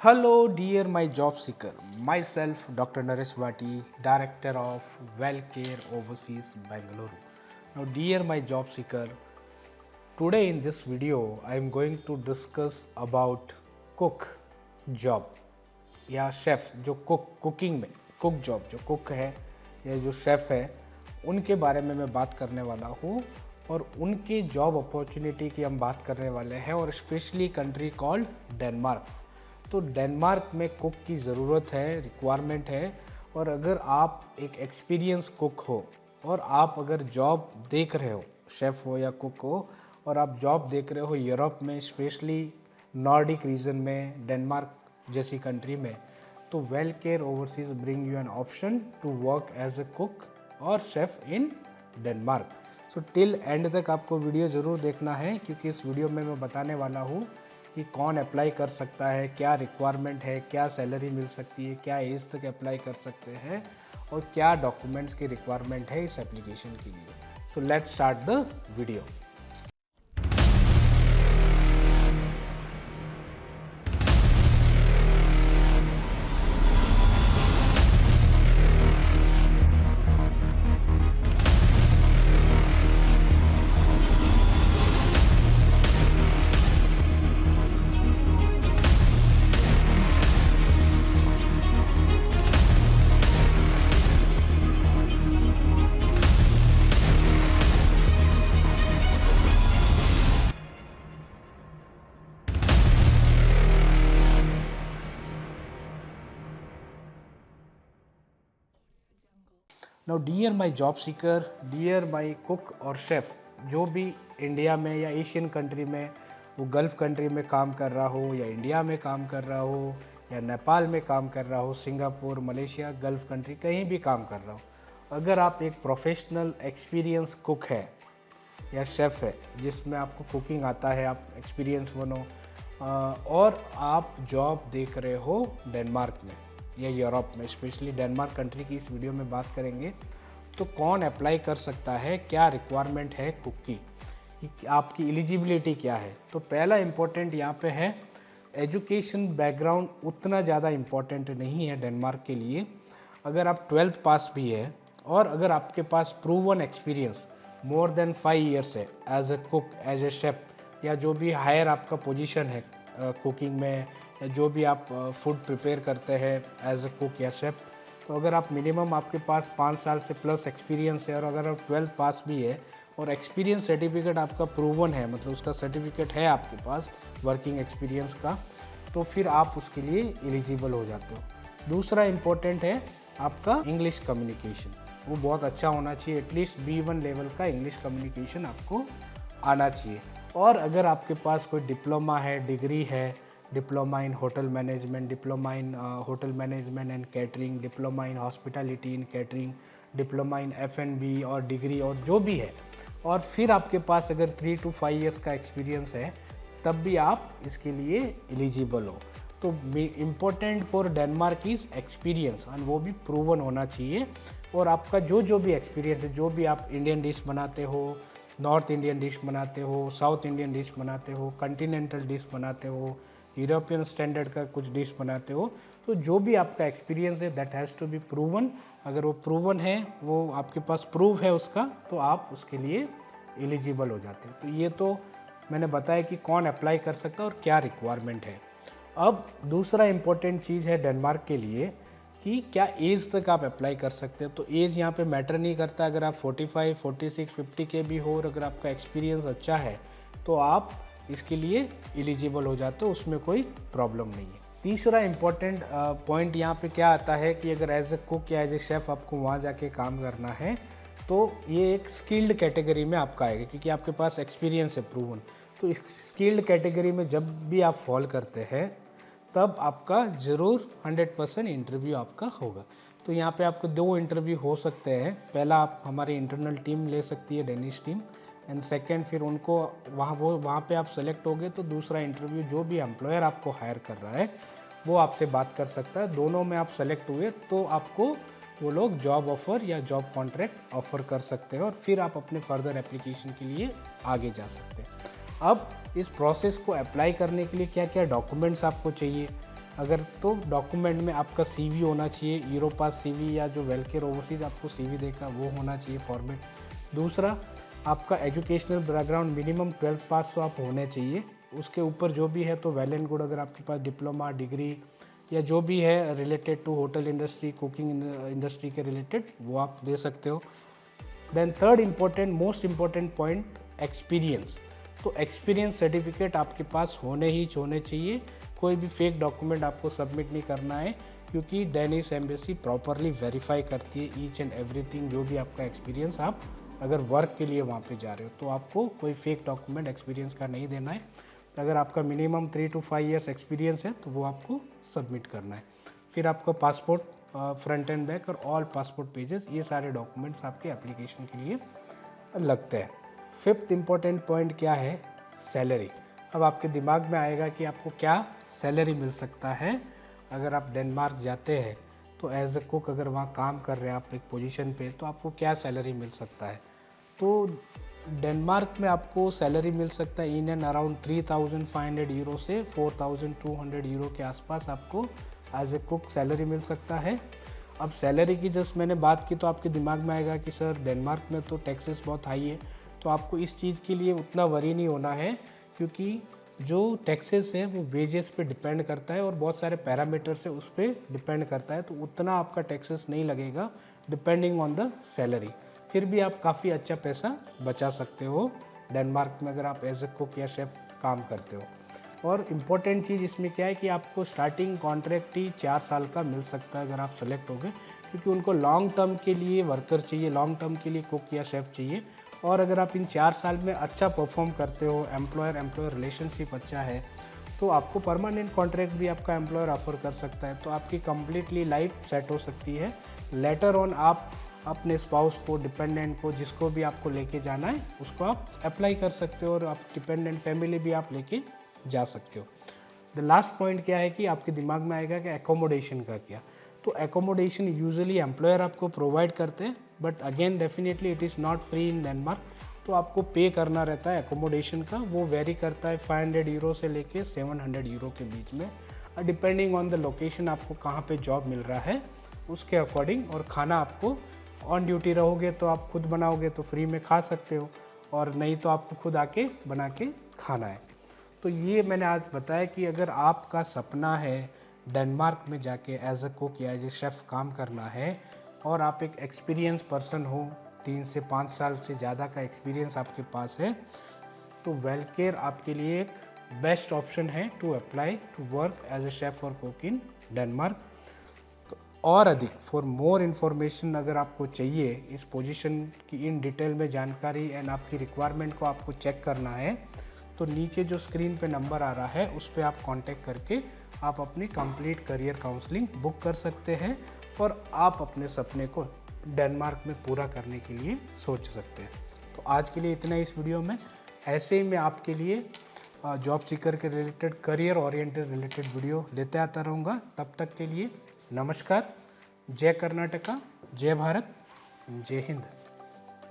Hello, dear my job seeker. Myself, Dr. Naresh Bhatti, Director of WellCare Overseas, Bangalore. Now, dear my job seeker, today in this video, I am going to discuss about cook job या chef जो cooking में cook job जो cook है या जो chef है उनके बारे में मैं बात करने वाला हूँ और उनके जॉब अपॉर्चुनिटी की हम बात करने वाले हैं और स्पेशली कंट्री कॉल्ड डेनमार्क। तो डेनमार्क में कुक की ज़रूरत है, रिक्वायरमेंट है। और अगर आप एक एक्सपीरियंस कुक हो और आप अगर जॉब देख रहे हो, शेफ़ हो या कुक हो, और आप जॉब देख रहे हो यूरोप में, स्पेशली नॉर्डिक रीजन में, डेनमार्क जैसी कंट्री में, तो Well Care Overseas bring you an option to work as a cook और chef in Denmark. So till end तक आपको वीडियो ज़रूर देखना है, क्योंकि इस वीडियो में मैं बताने वाला हूँ कि कौन अप्लाई कर सकता है, क्या रिक्वायरमेंट है, क्या सैलरी मिल सकती है, क्या एज तक अप्लाई कर सकते हैं और क्या डॉक्यूमेंट्स की रिक्वायरमेंट है इस एप्लीकेशन के लिए। So let's start the video. Now dear my job seeker, dear my cook और शेफ़, जो भी इंडिया में या एशियन कंट्री में, वो गल्फ़ कंट्री में काम कर रहा हो या इंडिया में काम कर रहा हो या नेपाल में काम कर रहा हो, सिंगापुर, मलेशिया, गल्फ़ कंट्री कहीं भी काम कर रहा हो, अगर आप एक प्रोफेशनल एक्सपीरियंस कुक है या शेफ़ है जिसमें आपको कुकिंग आता है, आप एक्सपीरियंस बनो, और आप जॉब देख रहे हो डेनमार्क में या यूरोप में, स्पेशली डेनमार्क कंट्री की इस वीडियो में बात करेंगे, तो कौन अप्लाई कर सकता है, क्या रिक्वायरमेंट है कुक की, आपकी एलिजिबिलिटी क्या है। तो पहला इम्पोर्टेंट यहाँ पे है, एजुकेशन बैकग्राउंड उतना ज़्यादा इम्पोर्टेंट नहीं है डेनमार्क के लिए। अगर आप 12th पास भी है और अगर आपके पास proven experience more than 5 years है as a cook, as a chef, या जो भी हायर आपका पोजीशन है कुकिंग में, या जो भी आप फूड प्रिपेयर करते हैं एज ए कुक या शेफ़, तो अगर आप मिनिमम आपके पास 5 साल से प्लस एक्सपीरियंस है और अगर आप 12th पास भी है और एक्सपीरियंस सर्टिफिकेट आपका प्रूवन है, मतलब उसका सर्टिफिकेट है आपके पास वर्किंग एक्सपीरियंस का, तो फिर आप उसके लिए एलिजिबल हो जाते हो। दूसरा इम्पोर्टेंट है आपका इंग्लिश कम्युनिकेशन, वो बहुत अच्छा होना चाहिए, एटलीस्ट B1 लेवल का इंग्लिश कम्युनिकेशन आपको आना चाहिए। और अगर आपके पास कोई डिप्लोमा है, डिग्री है, diploma in hotel management, diploma in hotel management and catering, diploma in hospitality in catering, diploma in F&B और डिग्री और जो भी है, और फिर आपके पास अगर 3 to 5 ईयर्स का एक्सपीरियंस है, तब भी आप इसके लिए एलिजिबल हो। तो important for Denmark is experience, और वो भी प्रूवन होना चाहिए। और आपका जो भी एक्सपीरियंस है, जो भी आप इंडियन डिश बनाते हो, नॉर्थ इंडियन डिश बनाते हो, साउथ इंडियन डिश बनाते हो, कॉन्टिनेंटल डिश बनाते हो, यूरोपियन स्टैंडर्ड का कुछ डिश बनाते हो, तो जो भी आपका एक्सपीरियंस है that has to be proven. अगर वो प्रूवन है, वो आपके पास प्रूफ है उसका, तो आप उसके लिए एलिजिबल हो जाते हैं। तो ये तो मैंने बताया कि कौन अप्लाई कर सकता है और क्या रिक्वायरमेंट है। अब दूसरा इम्पोर्टेंट चीज़ है डेनमार्क के लिए कि क्या एज तक आप अप्लाई कर सकते हैं। तो एज यहाँ पे मैटर नहीं करता, अगर आप 45, 46, 50 के भी हो और अगर आपका एक्सपीरियंस अच्छा है तो आप इसके लिए एलिजिबल हो जाते हो, उसमें कोई प्रॉब्लम नहीं है। तीसरा इम्पॉर्टेंट पॉइंट यहाँ पे क्या आता है कि अगर एज ए कुक या एज ए शेफ़ आपको वहाँ जाके काम करना है, तो ये एक स्किल्ड कैटेगरी में आपका आएगा, क्योंकि आपके पास एक्सपीरियंस है प्रूवन। तो इस स्किल्ड कैटेगरी में जब भी आप फॉल करते हैं, तब आपका ज़रूर 100% इंटरव्यू आपका होगा। तो यहाँ पे आपको 2 इंटरव्यू हो सकते हैं। पहला आप हमारी इंटरनल टीम ले सकती है, डेनिश टीम, एंड सेकंड फिर उनको वहाँ पे आप सेलेक्ट होगे तो दूसरा इंटरव्यू जो भी एम्प्लॉयर आपको हायर कर रहा है वो आपसे बात कर सकता है। दोनों में आप सेलेक्ट हुए तो आपको वो लोग जॉब ऑफ़र या जॉब कॉन्ट्रैक्ट ऑफ़र कर सकते हैं और फिर आप अपने फर्दर एप्लीकेशन के लिए आगे जा सकते हैं। अब इस प्रोसेस को अप्लाई करने के लिए क्या क्या डॉक्यूमेंट्स आपको चाहिए, अगर तो डॉक्यूमेंट में आपका सीवी होना चाहिए, यूरोपास सीवी या जो वेलकेयर ओवरसीज आपको सीवी देगा वो होना चाहिए फॉर्मेट। दूसरा, आपका एजुकेशनल बैकग्राउंड मिनिमम 12th पास तो आप होने चाहिए। उसके ऊपर जो भी है तो वेल एंड गुड, अगर आपके पास डिप्लोमा, डिग्री या जो भी है related to hotel industry, cooking industry के रिलेटेड, वो आप दे सकते हो। Then third important, most important point, experience. तो एक्सपीरियंस सर्टिफिकेट आपके पास होने चाहिए। कोई भी फेक डॉक्यूमेंट आपको सबमिट नहीं करना है, क्योंकि डेनिश एम्बेसी प्रॉपरली वेरीफाई करती है ईच एंड एवरीथिंग। जो भी आपका एक्सपीरियंस, आप अगर वर्क के लिए वहाँ पे जा रहे हो तो आपको कोई फेक डॉक्यूमेंट एक्सपीरियंस का नहीं देना है। अगर आपका मिनिमम 3 to 5 ईयर्स एक्सपीरियंस है तो वो आपको सबमिट करना है। फिर आपका पासपोर्ट फ्रंट एंड बैक और ऑल पासपोर्ट पेजेस, ये सारे डॉक्यूमेंट्स आपके एप्लीकेशन के लिए लगते हैं। फिफ्थ इम्पोर्टेंट पॉइंट क्या है? सैलरी। अब आपके दिमाग में आएगा कि आपको क्या सैलरी मिल सकता है अगर आप डेनमार्क जाते हैं। तो एज अ कुक अगर वहाँ काम कर रहे हैं आप एक पोजीशन पे, तो आपको क्या सैलरी मिल सकता है? तो डेनमार्क में आपको सैलरी मिल सकता है इन एंड अराउंड 3,500 यूरो से 4,200 यूरो के आसपास आपको एज ए कुक सैलरी मिल सकता है। अब सैलरी की जस्ट मैंने बात की तो आपके दिमाग में आएगा कि सर डेनमार्क में तो टैक्सेस बहुत हाई है। तो आपको इस चीज़ के लिए उतना वरी नहीं होना है, क्योंकि जो टैक्सेस है वो वेजेस पे डिपेंड करता है और बहुत सारे पैरामीटर से उस पर डिपेंड करता है। तो उतना आपका टैक्सेस नहीं लगेगा डिपेंडिंग ऑन द सैलरी। फिर भी आप काफ़ी अच्छा पैसा बचा सकते हो डेनमार्क में अगर आप एज ए कुक या शेफ़ काम करते हो। और इम्पॉर्टेंट चीज़ इसमें क्या है कि आपको स्टार्टिंग कॉन्ट्रैक्ट ही 4 साल का मिल सकता है अगर आप सेलेक्ट हो गए, क्योंकि उनको लॉन्ग टर्म के लिए वर्कर चाहिए, लॉन्ग टर्म के लिए कुक या शेफ़ चाहिए। और अगर आप इन 4 साल में अच्छा परफॉर्म करते हो, एम्प्लॉयर रिलेशनशिप अच्छा है, तो आपको परमानेंट कॉन्ट्रैक्ट भी आपका एम्प्लॉयर ऑफर कर सकता है। तो आपकी कम्प्लीटली लाइफ सेट हो सकती है। लेटर ऑन आप अपने स्पाउस को, डिपेंडेंट को, जिसको भी आपको लेके जाना है उसको आप अप्लाई कर सकते हो और आप डिपेंडेंट फैमिली भी आप लेके जा सकते हो। द लास्ट पॉइंट क्या है कि आपके दिमाग में आएगा कि एकोमोडेशन का क्या। तो एकोमोडेशन यूजुअली एम्प्लॉयर आपको प्रोवाइड करते हैं, but again definitely it is not free in Denmark. तो आपको पे करना रहता है एकोमोडेशन का। वो वेरी करता है 500 यूरो से लेके 700 यूरो के बीच में, डिपेंडिंग ऑन द लोकेशन आपको कहाँ पे जॉब मिल रहा है उसके अकॉर्डिंग। और खाना आपको ऑन ड्यूटी रहोगे तो आप खुद बनाओगे तो फ्री में खा सकते हो, और नहीं तो आपको खुद आके बना के खाना है। तो ये मैंने आज बताया कि अगर आपका सपना है डेनमार्क में जाके एज अ कुक या एज ए शेफ़ काम करना है और आप एक एक्सपीरियंस पर्सन हो, 3 से 5 साल से ज़्यादा का एक्सपीरियंस आपके पास है, तो वेलकेयर आपके लिए एक बेस्ट ऑप्शन है to apply to work as a chef और कुक इन डेनमार्क। तो और अधिक फॉर मोर इन्फॉर्मेशन अगर आपको चाहिए इस पोजीशन की इन डिटेल में जानकारी एंड आपकी रिक्वायरमेंट को आपको चेक करना है, तो नीचे जो स्क्रीन पे नंबर आ रहा है उस पर आप कांटेक्ट करके आप अपनी कंप्लीट करियर काउंसलिंग बुक कर सकते हैं और आप अपने सपने को डेनमार्क में पूरा करने के लिए सोच सकते हैं। तो आज के लिए इतना इस वीडियो में। ऐसे ही मैं आपके लिए जॉब सीकर के related, career oriented related video लेते आता रहूँगा। तब तक के लिए नमस्कार। जय कर्नाटका, जय भारत, जय हिंद।